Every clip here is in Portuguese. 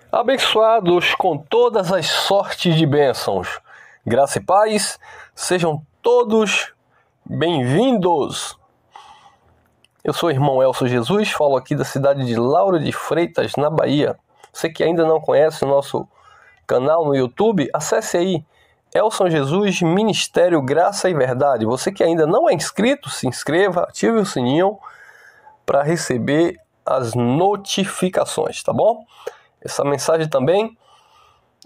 Abençoados com todas as sortes de bênçãos, graça e paz, sejam todos bem-vindos. Eu sou o irmão Elcio Jesus, falo aqui da cidade de Lauro de Freitas, na Bahia. Você que ainda não conhece o nosso canal no YouTube, acesse aí, Elcio Jesus, Ministério Graça e Verdade. Você que ainda não é inscrito, se inscreva, ative o sininho para receber as notificações, tá bom? Essa mensagem também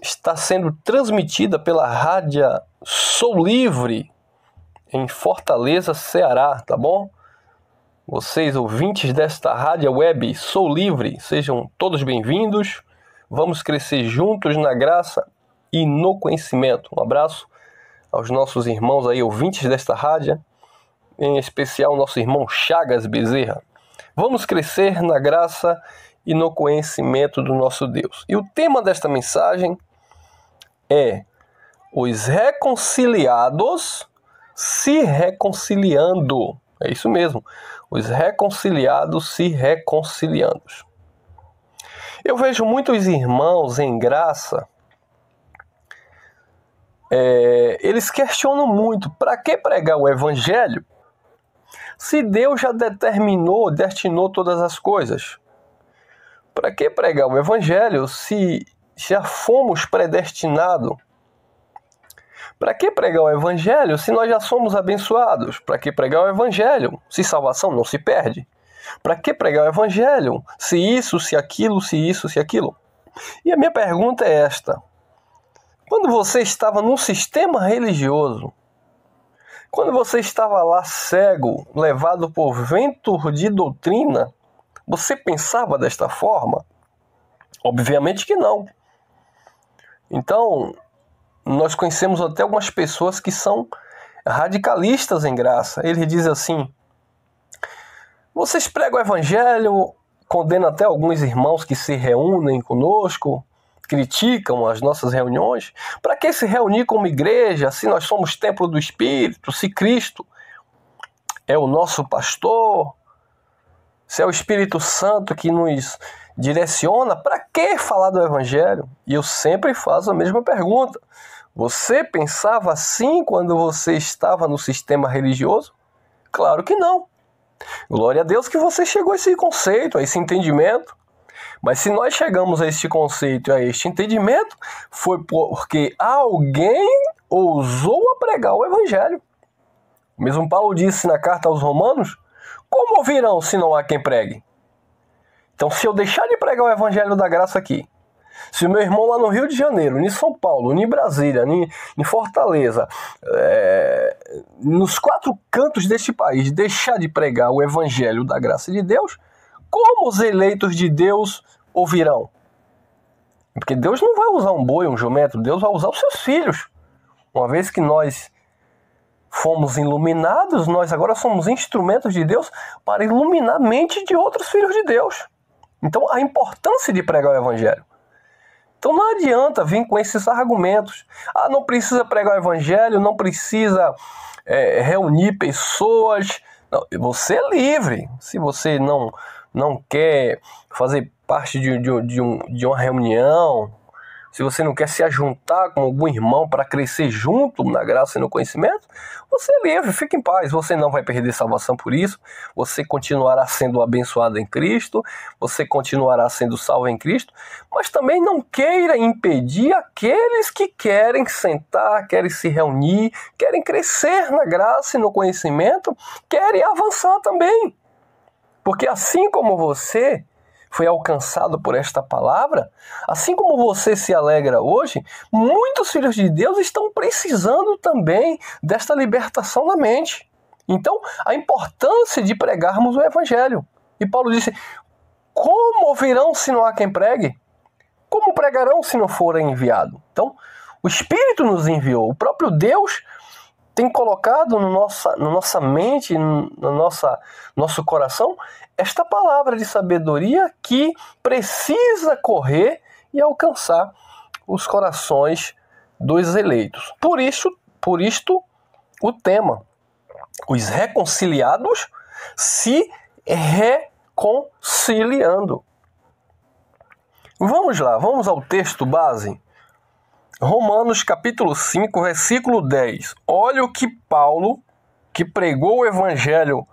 está sendo transmitida pela Rádio Sou Livre, em Fortaleza, Ceará, tá bom? Vocês, ouvintes desta rádio web Sou Livre, sejam todos bem-vindos. Vamos crescer juntos na graça e no conhecimento. Um abraço aos nossos irmãos aí, ouvintes desta rádio, em especial nosso irmão Chagas Bezerra. Vamos crescer na graça e no conhecimento do nosso Deus. E o tema desta mensagem é: os reconciliados se reconciliando. É isso mesmo, os reconciliados se reconciliando. Eu vejo muitos irmãos em graça, eles questionam muito: para que pregar o evangelho se Deus já destinou todas as coisas? Para que pregar o evangelho se já fomos predestinados? Para que pregar o evangelho se nós já somos abençoados? Para que pregar o evangelho se salvação não se perde? Para que pregar o evangelho se isso, se aquilo, se isso, se aquilo? E a minha pergunta é esta: quando você estava num sistema religioso, quando você estava lá cego, levado por vento de doutrina, você pensava desta forma? Obviamente que não. Então, nós conhecemos até algumas pessoas que são radicalistas em graça. Eles dizem assim: vocês pregam o evangelho, condenam até alguns irmãos que se reúnem conosco, criticam as nossas reuniões. Para que se reunir como igreja se nós somos templo do Espírito, se Cristo é o nosso pastor? Se é o Espírito Santo que nos direciona, para que falar do Evangelho? E eu sempre faço a mesma pergunta: você pensava assim quando você estava no sistema religioso? Claro que não. Glória a Deus que você chegou a esse conceito, a esse entendimento. Mas se nós chegamos a este conceito, a este entendimento, foi porque alguém ousou a pregar o Evangelho. O mesmo Paulo disse na carta aos Romanos: como ouvirão se não há quem pregue? Então, se eu deixar de pregar o Evangelho da graça aqui, se o meu irmão lá no Rio de Janeiro, em São Paulo, em Brasília, em Fortaleza, nos 4 cantos deste país, deixar de pregar o Evangelho da graça de Deus, como os eleitos de Deus ouvirão? Porque Deus não vai usar um boi, um jumento, Deus vai usar os seus filhos. Uma vez que nós fomos iluminados, nós agora somos instrumentos de Deus para iluminar a mente de outros filhos de Deus. Então, a importância de pregar o Evangelho. Então, não adianta vir com esses argumentos. Não precisa pregar o Evangelho, não precisa reunir pessoas. Não, você é livre. Se você não quer fazer parte de uma reunião, se você não quer se ajuntar com algum irmão para crescer junto na graça e no conhecimento, você é livre, fique em paz. Você não vai perder salvação por isso. Você continuará sendo abençoado em Cristo. Você continuará sendo salvo em Cristo. Mas também não queira impedir aqueles que querem sentar, querem se reunir, querem crescer na graça e no conhecimento, querem avançar também. Porque assim como você foi alcançado por esta palavra, assim como você se alegra hoje, muitos filhos de Deus estão precisando também desta libertação na mente. Então, a importância de pregarmos o Evangelho. E Paulo disse: como ouvirão se não há quem pregue? Como pregarão se não forem enviados? Então, o Espírito nos enviou, o próprio Deus tem colocado na nossa mente, no nosso coração, esta palavra de sabedoria que precisa correr e alcançar os corações dos eleitos. Por isto o tema: os reconciliados se reconciliando. Vamos lá, vamos ao texto base. Romanos capítulo 5, versículo 10. Olha o que Paulo, que pregou o evangelho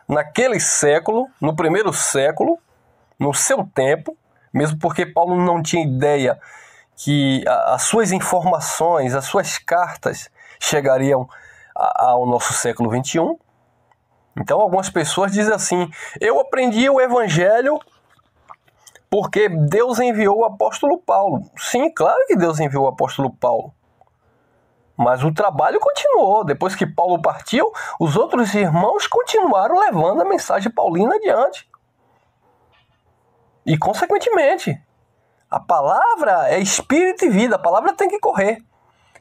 naquele século, no primeiro século, no seu tempo, mesmo porque Paulo não tinha ideia que as suas informações, as suas cartas chegariam ao nosso século 21. Então algumas pessoas dizem assim: eu aprendi o evangelho porque Deus enviou o apóstolo Paulo. Sim, claro que Deus enviou o apóstolo Paulo. Mas o trabalho continuou. Depois que Paulo partiu, os outros irmãos continuaram levando a mensagem paulina adiante. E, consequentemente, a palavra é espírito e vida. A palavra tem que correr.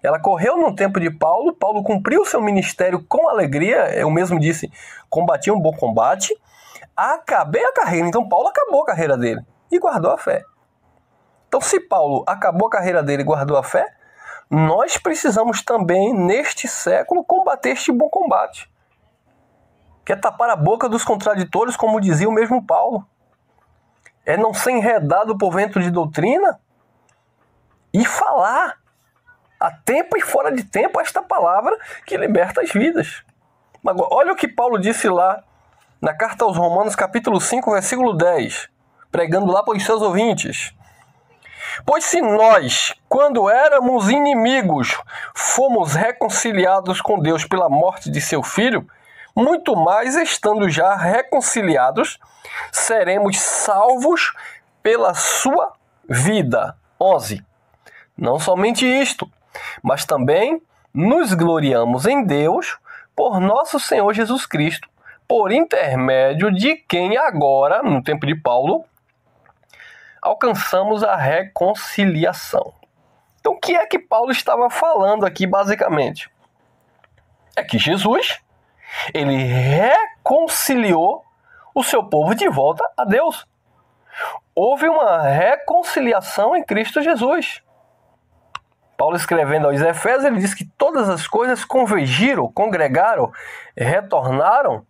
Ela correu no tempo de Paulo. Paulo cumpriu o seu ministério com alegria. Eu mesmo disse, combati um bom combate. Acabei a carreira. Então, Paulo acabou a carreira dele e guardou a fé. Então, se Paulo acabou a carreira dele e guardou a fé, nós precisamos também, neste século, combater este bom combate. Que é tapar a boca dos contraditores, como dizia o mesmo Paulo. É não ser enredado por vento de doutrina e falar a tempo e fora de tempo esta palavra que liberta as vidas. Agora, olha o que Paulo disse lá na carta aos Romanos, capítulo 5, versículo 10, pregando lá para os seus ouvintes. Pois se nós, quando éramos inimigos, fomos reconciliados com Deus pela morte de seu Filho, muito mais, estando já reconciliados, seremos salvos pela sua vida. 11. Não somente isto, mas também nos gloriamos em Deus por nosso Senhor Jesus Cristo, por intermédio de quem agora, no tempo de Paulo, alcançamos a reconciliação. Então, o que é que Paulo estava falando aqui, basicamente? É que Jesus, ele reconciliou o seu povo de volta a Deus. Houve uma reconciliação em Cristo Jesus. Paulo, escrevendo aos Efésios, ele diz que todas as coisas convergiram, congregaram, retornaram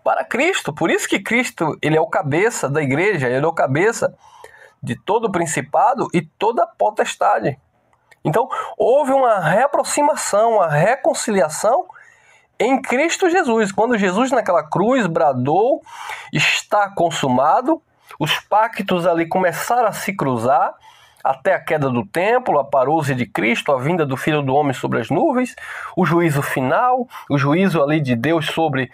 para Cristo. Por isso que Cristo, ele é o cabeça da igreja, ele é o cabeça de todo o principado e toda a potestade. Então, houve uma reaproximação, uma reconciliação em Cristo Jesus. Quando Jesus naquela cruz bradou, está consumado, os pactos ali começaram a se cruzar, até a queda do templo, a parousia de Cristo, a vinda do Filho do Homem sobre as nuvens, o juízo final, o juízo ali de Deus sobre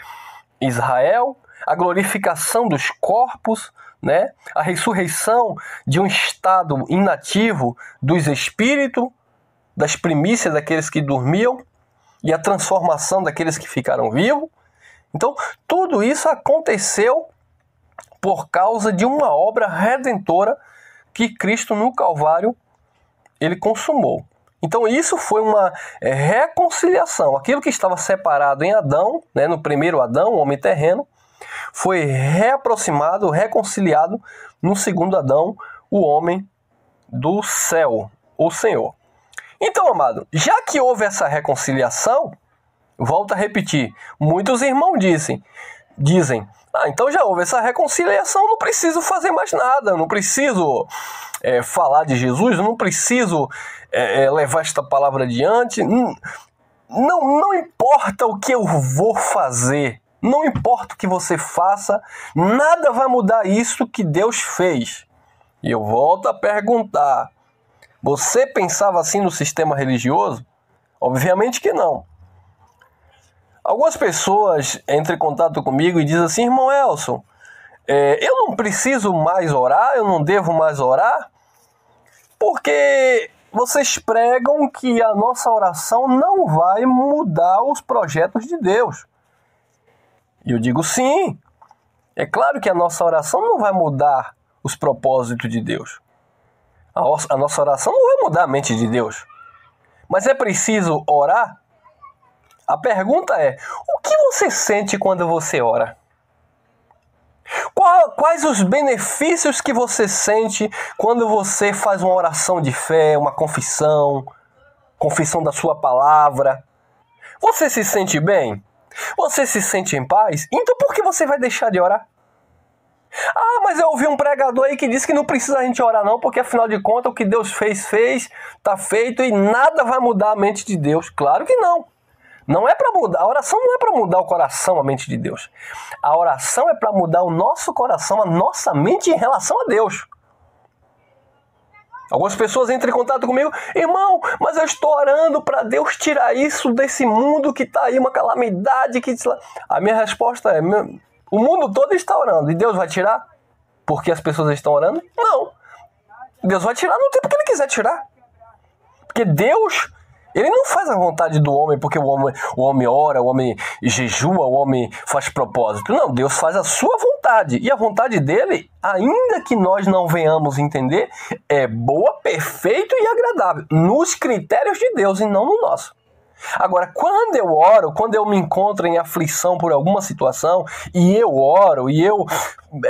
Israel, a glorificação dos corpos, né? A ressurreição de um estado inativo dos espíritos, das primícias daqueles que dormiam, e a transformação daqueles que ficaram vivos. Então, tudo isso aconteceu por causa de uma obra redentora que Cristo no Calvário ele consumou. Então isso foi uma reconciliação. Aquilo que estava separado em Adão, né, no primeiro Adão, o homem terreno, foi reaproximado, reconciliado no segundo Adão, o homem do céu, o Senhor. Então, amado, já que houve essa reconciliação, volto a repetir, muitos irmãos dizem, então já houve essa reconciliação, não preciso fazer mais nada, não preciso falar de Jesus, não preciso levar esta palavra adiante, não importa o que eu vou fazer, não importa o que você faça, nada vai mudar isso que Deus fez. E eu volto a perguntar, você pensava assim no sistema religioso? Obviamente que não. Algumas pessoas entram em contato comigo e dizem assim, irmão Elson, eu não preciso mais orar, eu não devo mais orar, porque vocês pregam que a nossa oração não vai mudar os projetos de Deus. E eu digo sim, é claro que a nossa oração não vai mudar os propósitos de Deus. A nossa oração não vai mudar a mente de Deus. Mas é preciso orar? A pergunta é, o que você sente quando você ora? Quais os benefícios que você sente quando você faz uma oração de fé, uma confissão da sua palavra? Você se sente bem? Você se sente em paz? Então por que você vai deixar de orar? Ah, mas eu ouvi um pregador aí que disse que não precisa a gente orar não, porque afinal de contas o que Deus fez, tá feito e nada vai mudar a mente de Deus. Claro que não. Não é para mudar, a oração não é para mudar o coração, a mente de Deus. A oração é para mudar o nosso coração, a nossa mente em relação a Deus. Algumas pessoas entram em contato comigo, irmão, mas eu estou orando para Deus tirar isso desse mundo que está aí, uma calamidade. A minha resposta é, o mundo todo está orando e Deus vai tirar porque as pessoas estão orando? Não. Deus vai tirar no tempo que Ele quiser tirar. Porque Deus, Ele não faz a vontade do homem porque o homem ora, o homem jejua, o homem faz propósito. Não, Deus faz a sua vontade. E a vontade dele, ainda que nós não venhamos entender, é boa, perfeita e agradável. Nos critérios de Deus e não no nosso. Agora, quando eu oro, quando eu me encontro em aflição por alguma situação, e eu oro, e eu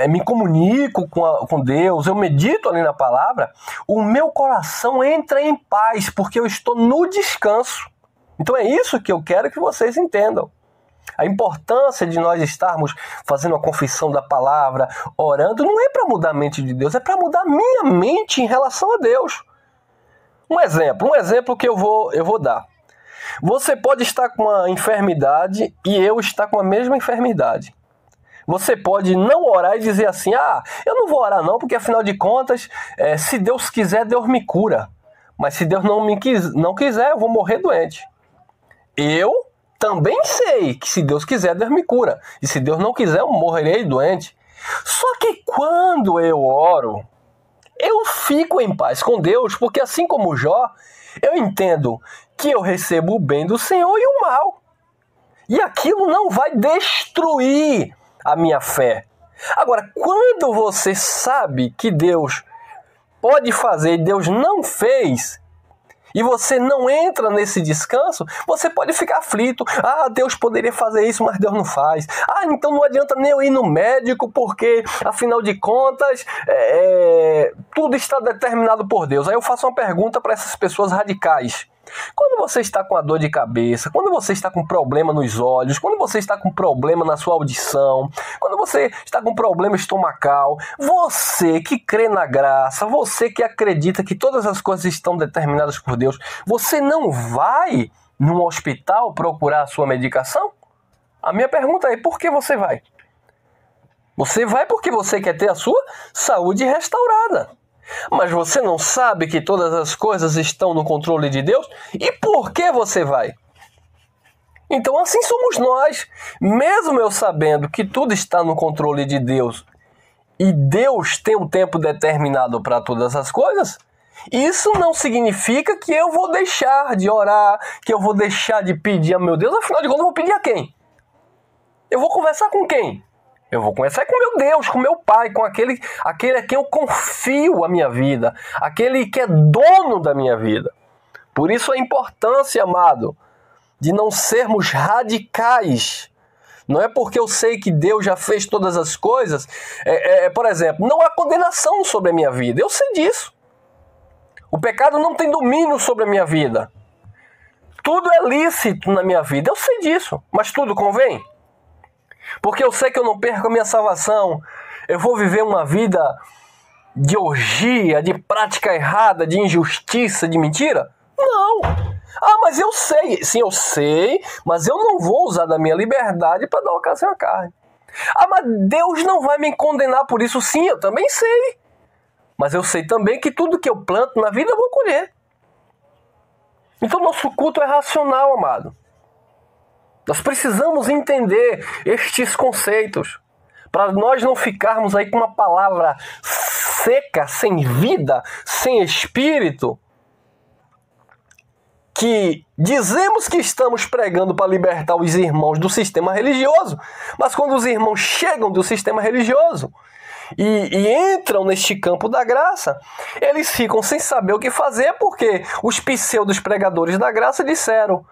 me comunico com Deus, eu medito ali na palavra, o meu coração entra em paz, porque eu estou no descanso. Então é isso que eu quero que vocês entendam. A importância de nós estarmos fazendo a confissão da palavra, orando, não é para mudar a mente de Deus, é para mudar a minha mente em relação a Deus. Um exemplo que eu vou dar. Você pode estar com uma enfermidade e eu estar com a mesma enfermidade. Você pode não orar e dizer assim, eu não vou orar não, porque afinal de contas, se Deus quiser, Deus me cura. Mas se Deus não quiser, eu vou morrer doente. Eu também sei que se Deus quiser, Deus me cura. E se Deus não quiser, eu morrerei doente. Só que quando eu oro, eu fico em paz com Deus, porque assim como Jó, eu entendo que eu recebo o bem do Senhor e o mal. E aquilo não vai destruir a minha fé. Agora, quando você sabe que Deus pode fazer e Deus não fez, e você não entra nesse descanso, você pode ficar aflito. Deus poderia fazer isso, mas Deus não faz. Então não adianta nem eu ir no médico, porque, afinal de contas, tudo está determinado por Deus. Aí eu faço uma pergunta para essas pessoas radicais. Quando você está com a dor de cabeça, quando você está com problema nos olhos, quando você está com problema na sua audição, quando você está com problema estomacal, você que crê na graça, você que acredita que todas as coisas estão determinadas por Deus, você não vai num hospital procurar a sua medicação? A minha pergunta é, por que você vai? Você vai porque você quer ter a sua saúde restaurada. Mas você não sabe que todas as coisas estão no controle de Deus? E por que você vai? Então assim somos nós. Mesmo eu sabendo que tudo está no controle de Deus e Deus tem um tempo determinado para todas as coisas, isso não significa que eu vou deixar de orar, que eu vou deixar de pedir a meu Deus. Afinal de contas, eu vou pedir a quem? Eu vou conversar com quem? Eu vou conversar com meu Deus, com meu Pai, com aquele a quem eu confio a minha vida, aquele que é dono da minha vida. Por isso a importância, amado, de não sermos radicais. Não é porque eu sei que Deus já fez todas as coisas, por exemplo, não há condenação sobre a minha vida, eu sei disso. O pecado não tem domínio sobre a minha vida. Tudo é lícito na minha vida, eu sei disso, mas tudo convém? Porque eu sei que eu não perco a minha salvação, eu vou viver uma vida de orgia, de prática errada, de injustiça, de mentira? Não! Mas eu sei. Sim, eu sei, mas eu não vou usar da minha liberdade para dar ocasião à carne. Mas Deus não vai me condenar por isso. Sim, eu também sei. Mas eu sei também que tudo que eu planto na vida eu vou colher. Então nosso culto é racional, amado. Nós precisamos entender estes conceitos para nós não ficarmos aí com uma palavra seca, sem vida, sem espírito, que dizemos que estamos pregando para libertar os irmãos do sistema religioso, mas quando os irmãos chegam do sistema religioso e entram neste campo da graça, eles ficam sem saber o que fazer, porque os pseudos pregadores da graça disseram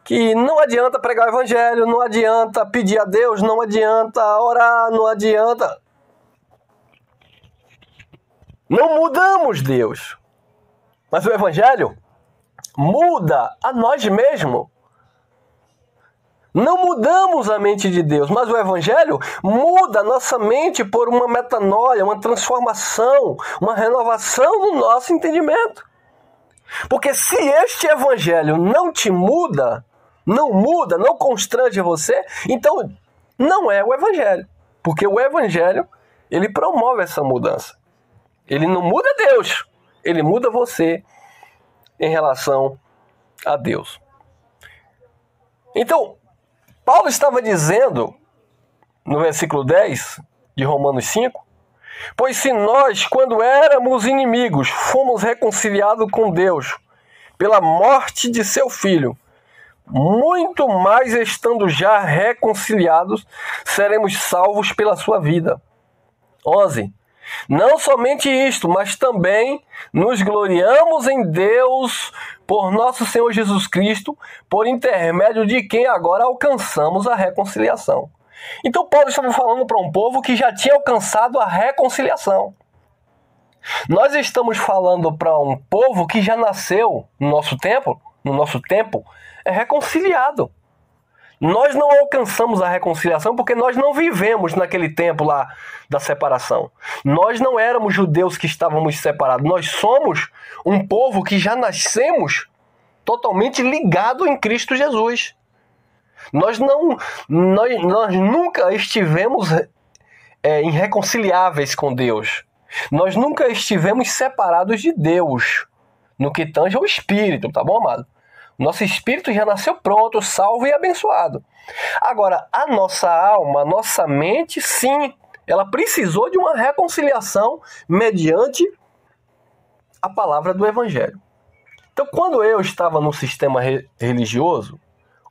que não adianta pregar o evangelho, não adianta pedir a Deus, não adianta orar, não adianta. Não mudamos Deus. Mas o evangelho muda a nós mesmos. Não mudamos a mente de Deus, mas o Evangelho muda a nossa mente por uma metanoia, uma transformação, uma renovação no nosso entendimento. Porque se este Evangelho não te muda, não constrange você, então não é o Evangelho. Porque o Evangelho, ele promove essa mudança. Ele não muda Deus, ele muda você em relação a Deus. Então, Paulo estava dizendo, no versículo 10 de Romanos 5, pois se nós, quando éramos inimigos, fomos reconciliados com Deus pela morte de seu Filho, muito mais estando já reconciliados, seremos salvos pela sua vida. 11. Não somente isto, mas também nos gloriamos em Deus por nosso Senhor Jesus Cristo, por intermédio de quem agora alcançamos a reconciliação. Então Paulo estava falando para um povo que já tinha alcançado a reconciliação. Nós estamos falando para um povo que já nasceu no nosso tempo, é reconciliado. Nós não alcançamos a reconciliação porque nós não vivemos naquele tempo lá da separação. Nós não éramos judeus que estávamos separados. Nós somos um povo que já nascemos totalmente ligado em Cristo Jesus. Nós nunca estivemos irreconciliáveis com Deus. Nós nunca estivemos separados de Deus no que tange ao Espírito, tá bom, amado? Nosso espírito já nasceu pronto, salvo e abençoado. Agora, a nossa alma, a nossa mente, sim, ela precisou de uma reconciliação mediante a palavra do Evangelho. Então, quando eu estava no sistema religioso,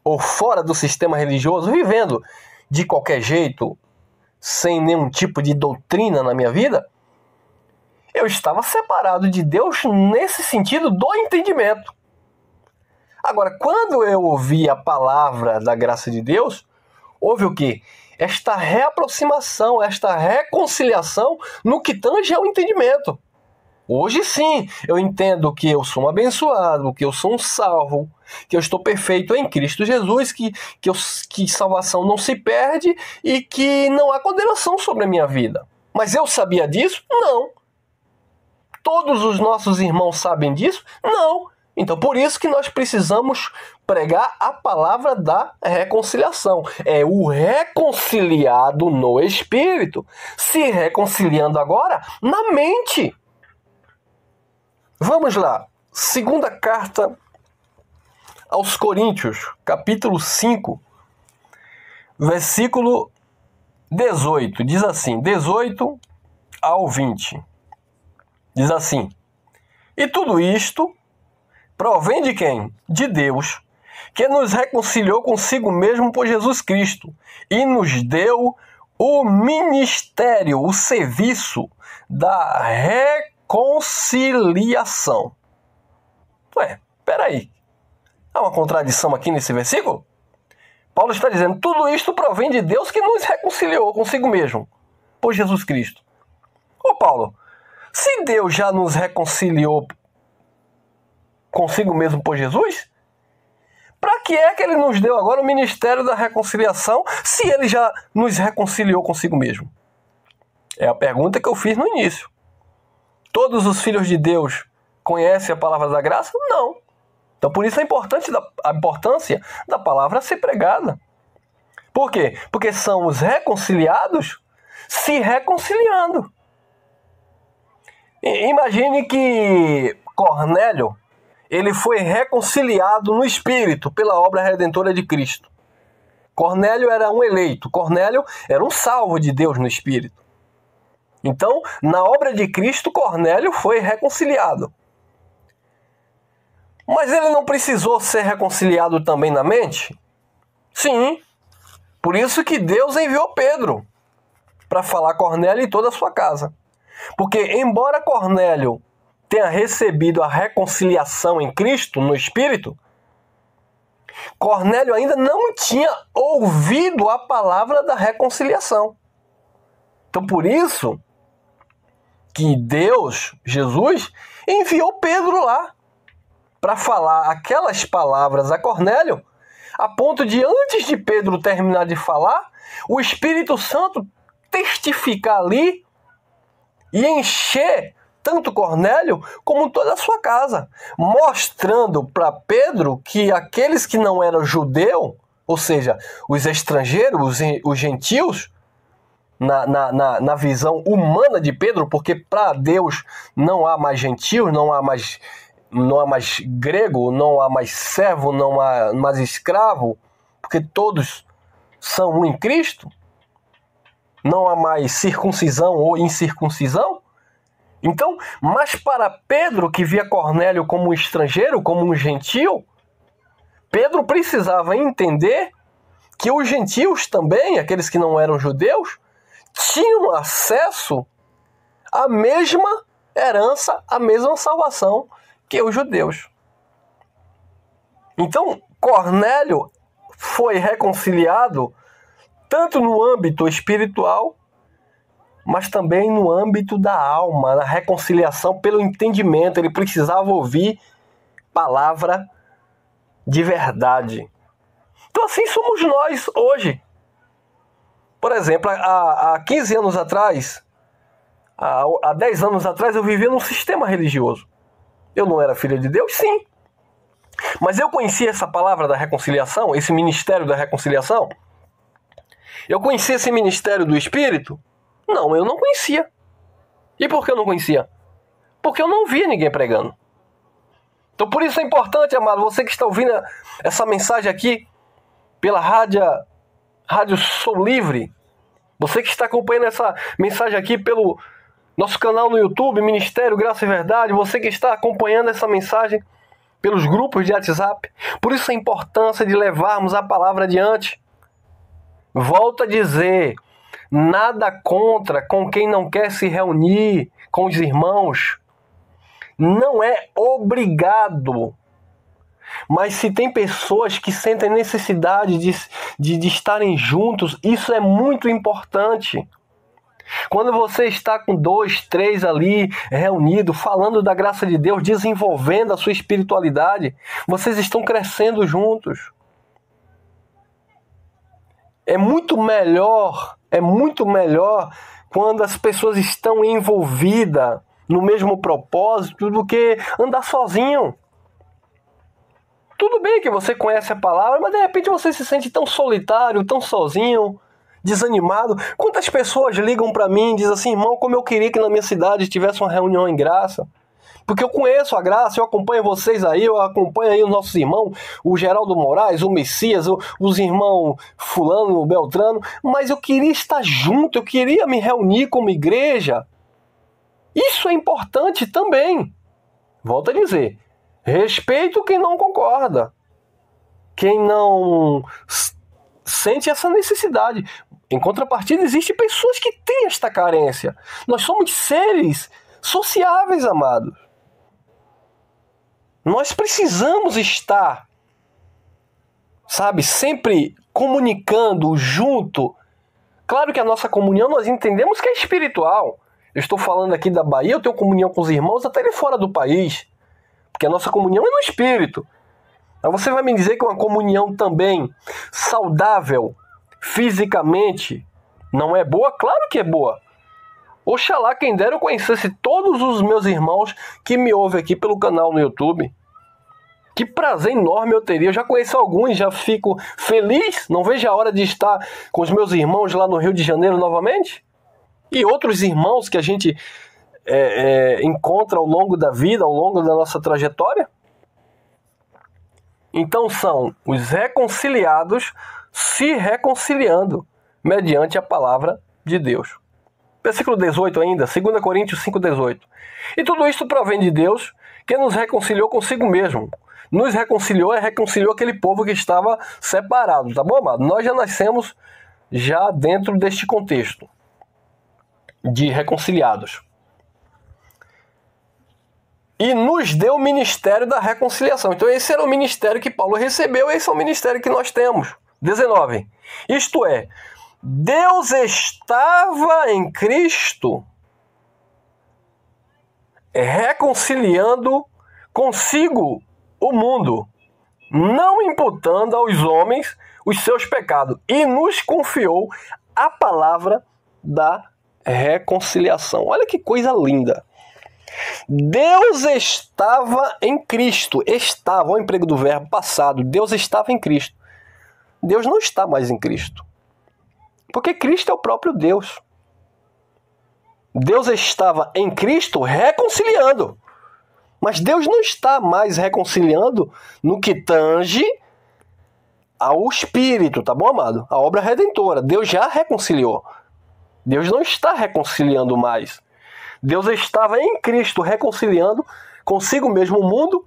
ou fora do sistema religioso, vivendo de qualquer jeito, sem nenhum tipo de doutrina na minha vida, eu estava separado de Deus nesse sentido do entendimento. Agora, quando eu ouvi a palavra da graça de Deus, houve o quê? Esta reaproximação, esta reconciliação no que tange ao entendimento. Hoje sim, eu entendo que eu sou um abençoado, que eu sou um salvo, que eu estou perfeito em Cristo Jesus, que salvação não se perde e que não há condenação sobre a minha vida. Mas eu sabia disso? Não. Todos os nossos irmãos sabem disso? Não. Então, por isso que nós precisamos pregar a palavra da reconciliação. É o reconciliado no Espírito, se reconciliando agora na mente. Vamos lá. Segunda carta aos Coríntios, capítulo 5, versículo 18. Diz assim, 18 ao 20. Diz assim, e tudo isto provém de quem? De Deus, que nos reconciliou consigo mesmo por Jesus Cristo e nos deu o ministério, o serviço da reconciliação. Ué, peraí. Há uma contradição aqui nesse versículo? Paulo está dizendo, tudo isto provém de Deus que nos reconciliou consigo mesmo por Jesus Cristo. Ô Paulo, se Deus já nos reconciliou consigo mesmo por Jesus, para que é que ele nos deu agora o ministério da reconciliação se ele já nos reconciliou consigo mesmo? É a pergunta que eu fiz no início. Todos os filhos de Deus conhecem a palavra da graça? Não. Então por isso a importância da palavra ser pregada. Por quê? Porque são os reconciliados se reconciliando. Imagine que Cornélio, ele foi reconciliado no Espírito pela obra redentora de Cristo. Cornélio era um eleito. Cornélio era um salvo de Deus no Espírito. Então, na obra de Cristo, Cornélio foi reconciliado. Mas ele não precisou ser reconciliado também na mente? Sim. Por isso que Deus enviou Pedro para falar a Cornélio e toda a sua casa. Porque, embora Cornélio tenha recebido a reconciliação em Cristo, no Espírito, Cornélio ainda não tinha ouvido a palavra da reconciliação. Então, por isso que Deus, Jesus, enviou Pedro lá para falar aquelas palavras a Cornélio a ponto de, antes de Pedro terminar de falar, o Espírito Santo testificar ali e encher tanto Cornélio como toda a sua casa, mostrando para Pedro que aqueles que não eram judeus, ou seja, os estrangeiros, os gentios, na visão humana de Pedro, porque para Deus não há mais gentios, não há mais grego, não há mais servo, não há mais escravo, porque todos são um em Cristo, não há mais circuncisão ou incircuncisão. Então, mas para Pedro, que via Cornélio como um estrangeiro, como um gentio, Pedro precisava entender que os gentios também, aqueles que não eram judeus, tinham acesso à mesma herança, à mesma salvação que os judeus. Então, Cornélio foi reconciliado tanto no âmbito espiritual, mas também no âmbito da alma, na reconciliação pelo entendimento. Ele precisava ouvir palavra de verdade. Então assim somos nós hoje. Por exemplo, há 15 anos atrás, há 10 anos atrás, eu vivia num sistema religioso. Eu não era filho de Deus? Sim. Mas eu conhecia essa palavra da reconciliação, esse ministério da reconciliação? Eu conhecia esse ministério do Espírito? Não, eu não conhecia. E por que eu não conhecia? Porque eu não via ninguém pregando. Então por isso é importante, amado, você que está ouvindo essa mensagem aqui pela Rádio Sou Livre, você que está acompanhando essa mensagem aqui pelo nosso canal no YouTube, Ministério Graça e Verdade, você que está acompanhando essa mensagem pelos grupos de WhatsApp, por isso a importância de levarmos a palavra adiante. Volto a dizer, nada contra com quem não quer se reunir com os irmãos. Não é obrigado. Mas se tem pessoas que sentem necessidade de estarem juntos, isso é muito importante. Quando você está com 2, 3 ali reunidos, falando da graça de Deus, desenvolvendo a sua espiritualidade, vocês estão crescendo juntos. É muito melhor quando as pessoas estão envolvidas no mesmo propósito do que andar sozinho. Tudo bem que você conhece a palavra, mas de repente você se sente tão solitário, tão sozinho, desanimado. Quantas pessoas ligam para mim e dizem assim, irmão, como eu queria que na minha cidade tivesse uma reunião em graça. Porque eu conheço a graça, eu acompanho vocês aí, eu acompanho aí os nossos irmãos, o Geraldo Moraes, o Messias, os irmãos fulano, Beltrano, mas eu queria estar junto, eu queria me reunir como igreja. Isso é importante também. Volto a dizer, respeito quem não concorda, quem não sente essa necessidade. Em contrapartida, existem pessoas que têm esta carência. Nós somos seres sociáveis, amados. Nós precisamos estar, sabe, sempre comunicando junto. Claro que a nossa comunhão nós entendemos que é espiritual. Eu estou falando aqui da Bahia, eu tenho comunhão com os irmãos até ali fora do país. Porque a nossa comunhão é no espírito. Mas você vai me dizer que uma comunhão também saudável, fisicamente, não é boa? Claro que é boa. Oxalá quem dera eu conhecesse todos os meus irmãos que me ouvem aqui pelo canal no YouTube. Que prazer enorme eu teria. Eu já conheço alguns, já fico feliz. Não vejo a hora de estar com os meus irmãos lá no Rio de Janeiro novamente. E outros irmãos que a gente encontra ao longo da vida, ao longo da nossa trajetória. Então são os reconciliados se reconciliando mediante a palavra de Deus. Versículo 18 ainda, 2 Coríntios 5,18. E tudo isto provém de Deus, que nos reconciliou consigo mesmo. Nos reconciliou aquele povo que estava separado, tá bom, amado? Nós já nascemos já dentro deste contexto de reconciliados. E nos deu o ministério da reconciliação. Então esse era o ministério que Paulo recebeu, esse é o ministério que nós temos. 19. Isto é, Deus estava em Cristo reconciliando consigo o mundo, não imputando aos homens os seus pecados, e nos confiou a palavra da reconciliação. Olha que coisa linda. Deus estava em Cristo. Estava, olha o emprego do verbo passado. Deus estava em Cristo. Deus não está mais em Cristo. Porque Cristo é o próprio Deus. Deus estava em Cristo reconciliando. Mas Deus não está mais reconciliando no que tange ao Espírito, tá bom, amado? A obra redentora. Deus já reconciliou. Deus não está reconciliando mais. Deus estava em Cristo reconciliando consigo mesmo o mundo,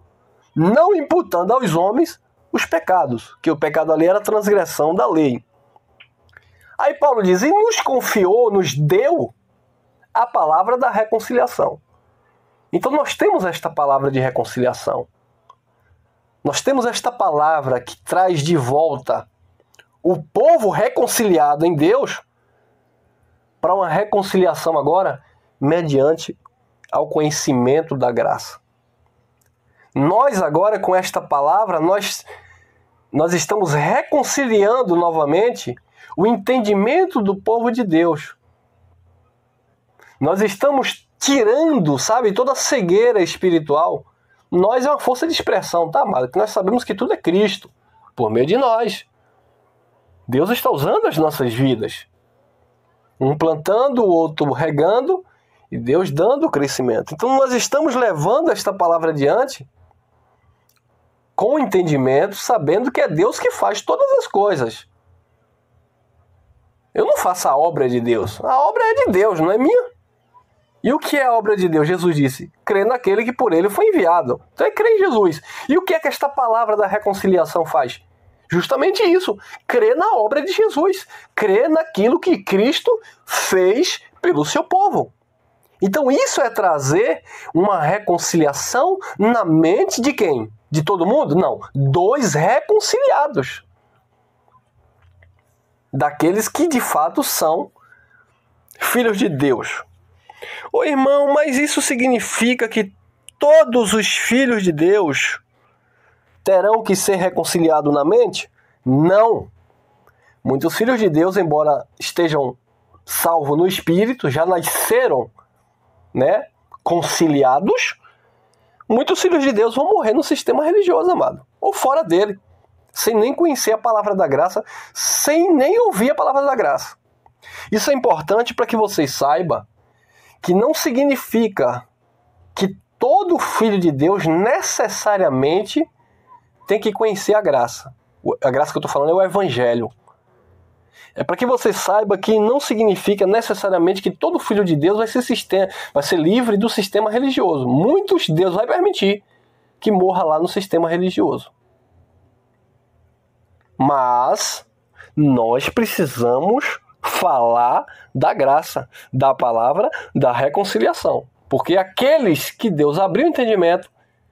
não imputando aos homens os pecados, que o pecado ali era a transgressão da lei. Aí Paulo diz, e nos confiou, nos deu a palavra da reconciliação. Então nós temos esta palavra de reconciliação. Nós temos esta palavra que traz de volta o povo reconciliado em Deus para uma reconciliação agora mediante ao conhecimento da graça. Nós agora com esta palavra, nós estamos reconciliando novamente o entendimento do povo de Deus. Nós estamos tirando, sabe, toda a cegueira espiritual. Nós é uma força de expressão, tá, amado? Que nós sabemos que tudo é Cristo, por meio de nós. Deus está usando as nossas vidas. Um plantando, o outro regando, e Deus dando o crescimento. Então nós estamos levando esta palavra adiante com entendimento, sabendo que é Deus que faz todas as coisas. Eu não faço a obra de Deus. A obra é de Deus, não é minha. E o que é a obra de Deus? Jesus disse, crer naquele que por ele foi enviado. Então é crer em Jesus. E o que é que esta palavra da reconciliação faz? Justamente isso, crer na obra de Jesus. Crer naquilo que Cristo fez pelo seu povo. Então isso é trazer uma reconciliação na mente de quem? De todo mundo? Não. Dos reconciliados. Daqueles que de fato são filhos de Deus. Ô irmão, mas isso significa que todos os filhos de Deus terão que ser reconciliados na mente? Não. Muitos filhos de Deus, embora estejam salvos no espírito, já nasceram, conciliados. Muitos filhos de Deus vão morrer no sistema religioso, amado, ou fora dele, sem nem conhecer a palavra da graça, sem nem ouvir a palavra da graça. Isso é importante para que vocês saibam que não significa que todo filho de Deus necessariamente tem que conhecer a graça. A graça que eu estou falando é o Evangelho. É para que você saiba que não significa necessariamente que todo filho de Deus vai ser livre do sistema religioso. Muitos Deus vai permitir que morra lá no sistema religioso. Mas nós precisamos falar da graça, da palavra, da reconciliação. Porque aqueles que Deus abriu o entendimento,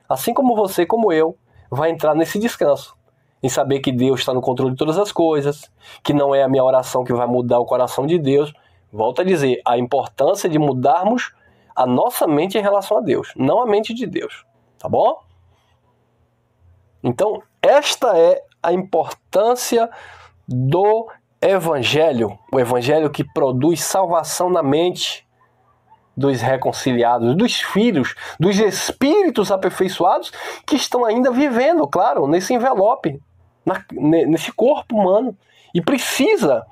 assim como você, como eu, vai entrar nesse descanso. Em saber que Deus está no controle de todas as coisas, que não é a minha oração que vai mudar o coração de Deus. Volto a dizer, a importância de mudarmos a nossa mente em relação a Deus, não a mente de Deus. Tá bom? Então, esta é a importância do Evangelho. O Evangelho que produz salvação na mente dos reconciliados, dos filhos, dos espíritos aperfeiçoados que estão ainda vivendo, claro, nesse envelope, nesse corpo humano. E precisa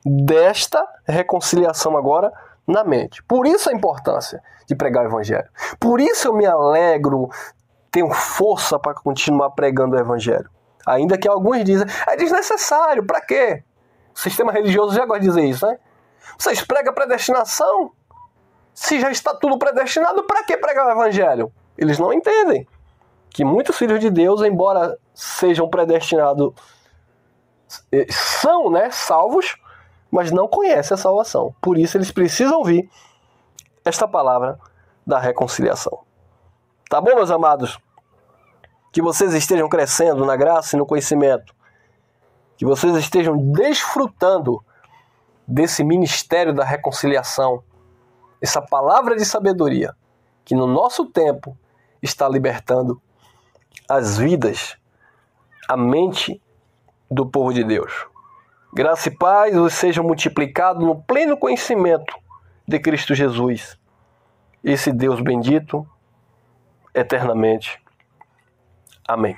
desta reconciliação agora na mente. Por isso a importância de pregar o Evangelho. Por isso eu me alegro, tenho força para continuar pregando o Evangelho. Ainda que alguns dizem, é desnecessário, para quê? O sistema religioso já gosta de dizer isso, né? Vocês pregam a predestinação? Se já está tudo predestinado, para que pregar o Evangelho? Eles não entendem que muitos filhos de Deus, embora sejam predestinados, são salvos, mas não conhecem a salvação. Por isso eles precisam ouvir esta palavra da reconciliação. Tá bom, meus amados? Que vocês estejam crescendo na graça e no conhecimento. Que vocês estejam desfrutando desse ministério da reconciliação. Essa palavra de sabedoria que no nosso tempo está libertando as vidas a mente do povo de Deus. Graça e paz vos sejam multiplicados no pleno conhecimento de Cristo Jesus. Esse Deus bendito eternamente. Amém.